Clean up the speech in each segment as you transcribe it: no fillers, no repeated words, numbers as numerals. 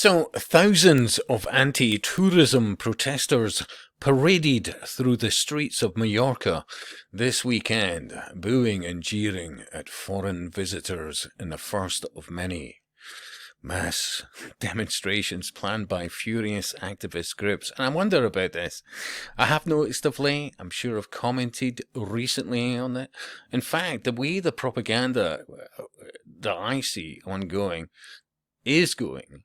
So, thousands of anti-tourism protesters paraded through the streets of Mallorca this weekend, booing and jeering at foreign visitors in the first of many mass demonstrations planned by furious activist groups. And I wonder about this. I have noticed of late, I'm sure I've commented recently on it. In fact, the way the propaganda that I see ongoing is going,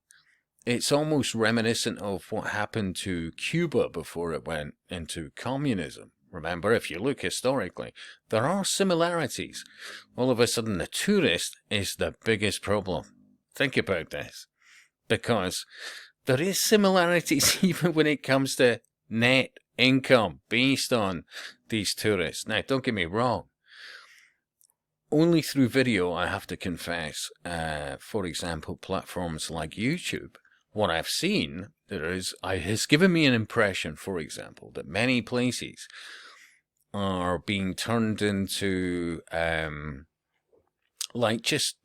it's almost reminiscent of what happened to Cuba before it went into communism. Remember, if you look historically, there are similarities. All of a sudden, the tourist is the biggest problem. Think about this. Because there is similarities even when it comes to net income based on these tourists. Now, don't get me wrong. Only through video, I have to confess, for example, platforms like YouTube, what I've seen has given me an impression, for example, that many places are being turned into like just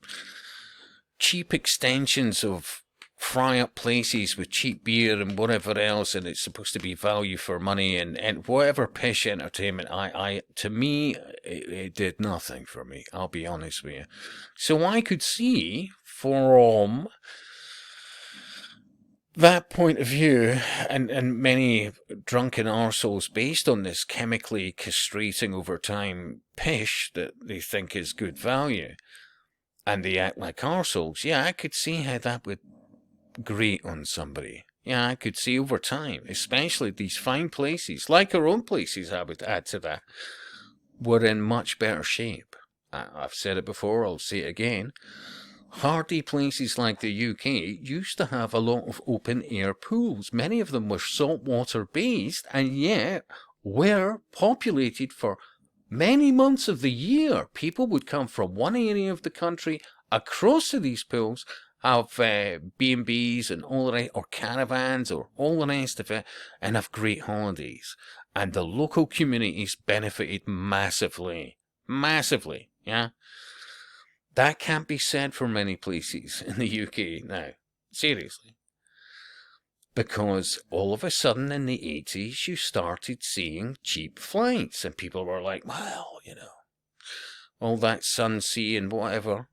cheap extensions of fry-up places with cheap beer and whatever else, and it's supposed to be value for money and whatever pish entertainment. To me, it did nothing for me, I'll be honest with you. So I could see from that point of view, and many drunken arseholes based on this chemically castrating over time pish that they think is good value, and they act like arseholes, yeah, I could see how that would grate on somebody. Yeah, I could see over time, especially these fine places, like our own places, I would add to that, were in much better shape. I've said it before, I'll say it again. Hardy places like the UK used to have a lot of open air pools. Many of them were saltwater based and yet were populated for many months of the year. People would come from one area of the country across to these pools, have B&Bs and all the rest, or caravans or all the rest of it, and have great holidays. And the local communities benefited massively. Massively, yeah? That can't be said for many places in the UK now. Seriously. Because all of a sudden in the 80s, you started seeing cheap flights. And people were like, well, all that sun, sea and whatever.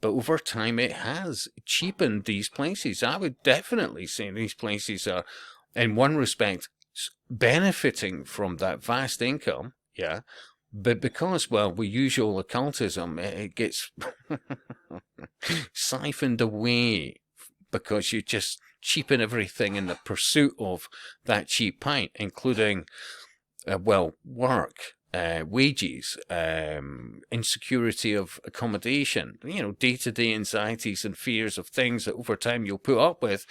But over time, it has cheapened these places. I would definitely say these places are, in one respect, benefiting from that vast income, yeah. But because, well, we use all occultism, it gets siphoned away because you just cheapen everything in the pursuit of that cheap pint, including, work, wages, insecurity of accommodation, day-to-day anxieties and fears of things that over time you'll put up with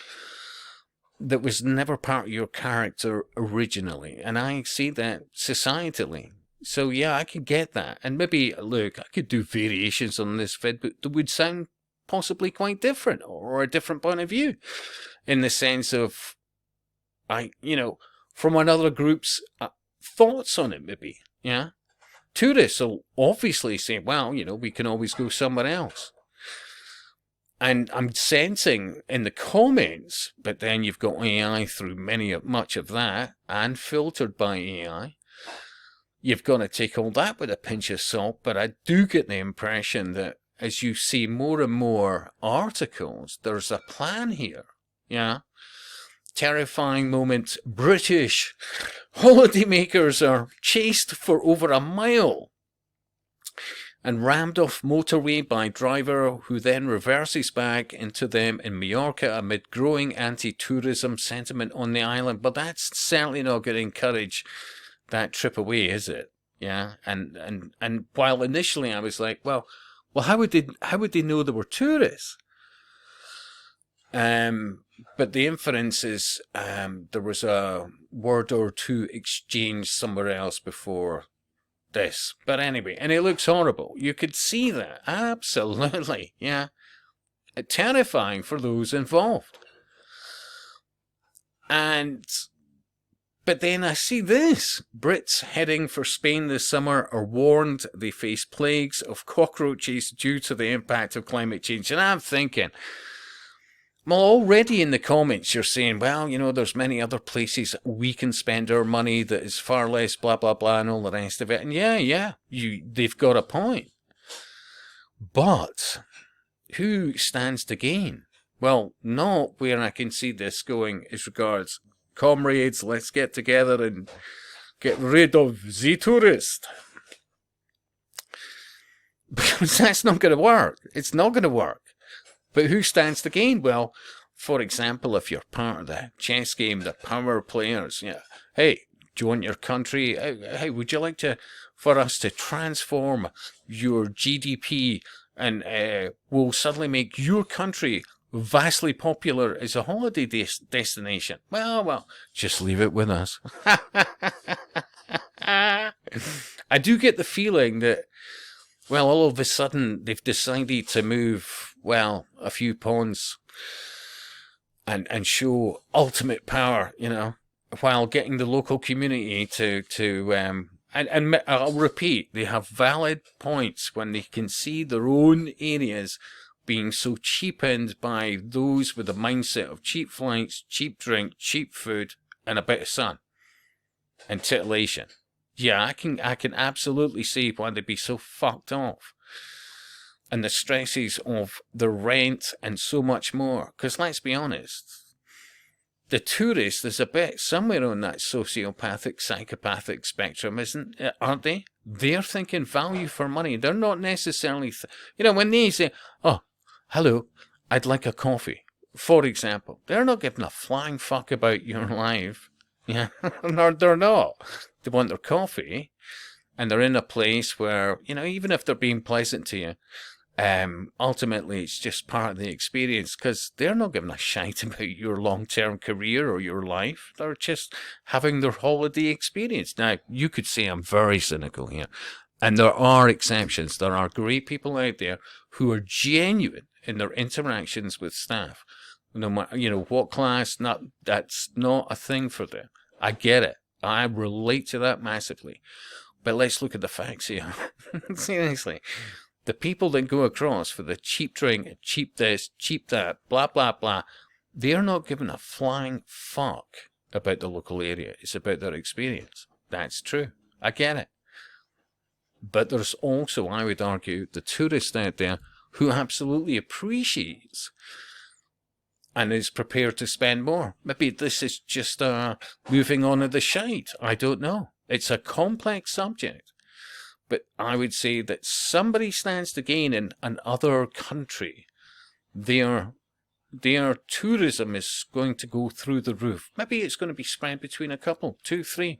that was never part of your character originally. And I see that societally. So yeah, I could get that. And maybe, look, I could do variations on this vid, but they would sound possibly quite different or a different point of view in the sense of, from another group's thoughts on it maybe, yeah? Tourists will obviously say, well, we can always go somewhere else. And I'm sensing in the comments, but then you've got AI through much of that and filtered by AI. You've got to take all that with a pinch of salt, but I do get the impression that as you see more and more articles, there's a plan here, yeah? Terrifying moment, British holidaymakers are chased for over a mile and rammed off motorway by driver who then reverses back into them in Mallorca amid growing anti-tourism sentiment on the island. But that's certainly not going to encourage that trip away, is it? Yeah, and while initially I was like, well, how would they know there were tourists? But the inference is there was a word or two exchanged somewhere else before this. But anyway, and it looks horrible. You could see that, absolutely, yeah. Terrifying for those involved. But then I see this. Brits heading for Spain this summer are warned they face plagues of cockroaches due to the impact of climate change. And I'm thinking, Well, already in the comments you're saying, well, you know, there's many other places that we can spend our money that is far less blah, blah, blah, and all the rest of it. And yeah, they've got a point. But who stands to gain? Well, not where I can see this going as regards, comrades, let's get together and get rid of the tourist. Because that's not going to work. It's not going to work. But who stands to gain? Well, for example, if you're part of the chess game, the power players, yeah. Hey, do you want your country? Hey, would you like for us to transform your GDP and we'll suddenly make your country vastly popular as a holiday destination? Well, just leave it with us. I do get the feeling that, well, all of a sudden they've decided to move, well, a few pawns and show ultimate power, you know, while getting the local community and I'll repeat, they have valid points when they can see their own areas being so cheapened by those with the mindset of cheap flights, cheap drink, cheap food, and a bit of sun and titillation. Yeah, I can absolutely see why they'd be so fucked off. And the stresses of the rent and so much more. Because let's be honest, the tourist is a bit somewhere on that sociopathic, psychopathic spectrum, aren't they? They're thinking value for money. They're not necessarily, when they say, oh, hello, I'd like a coffee, for example, they're not giving a flying fuck about your life. Yeah, no, they're not. They want their coffee, and they're in a place where, even if they're being pleasant to you, ultimately it's just part of the experience, because they're not giving a shite about your long-term career or your life. They're just having their holiday experience. Now, you could say I'm very cynical here, and there are exceptions. There are great people out there who are genuine in their interactions with staff. No matter, what class, that's not a thing for them. I get it. I relate to that massively. But let's look at the facts here. Seriously. The people that go across for the cheap drink, cheap this, cheap that, blah, blah, blah, they're not giving a flying fuck about the local area. It's about their experience. That's true. I get it. But there's also, I would argue, the tourist out there who absolutely appreciates and is prepared to spend more. Maybe this is just moving on to the shite. I don't know. It's a complex subject. But I would say that somebody stands to gain in another country. Their tourism is going to go through the roof. Maybe it's going to be spread between a couple, 2, 3.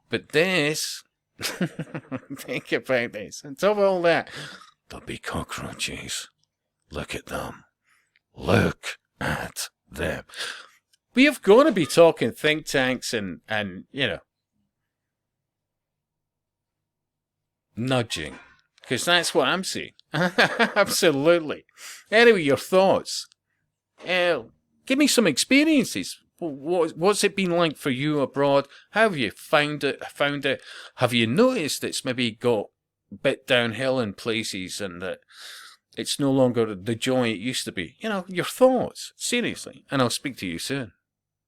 But this, think about this. On top of all that, there'll be cockroaches. Look at them. Look at them. We have got to be talking think tanks and nudging, because that's what I'm seeing. Absolutely. Anyway, your thoughts. Give me some experiences. What's it been like for you abroad? How have you found it? Have you noticed it's maybe got a bit downhill in places and that it's no longer the joy it used to be? Your thoughts. Seriously. And I'll speak to you soon.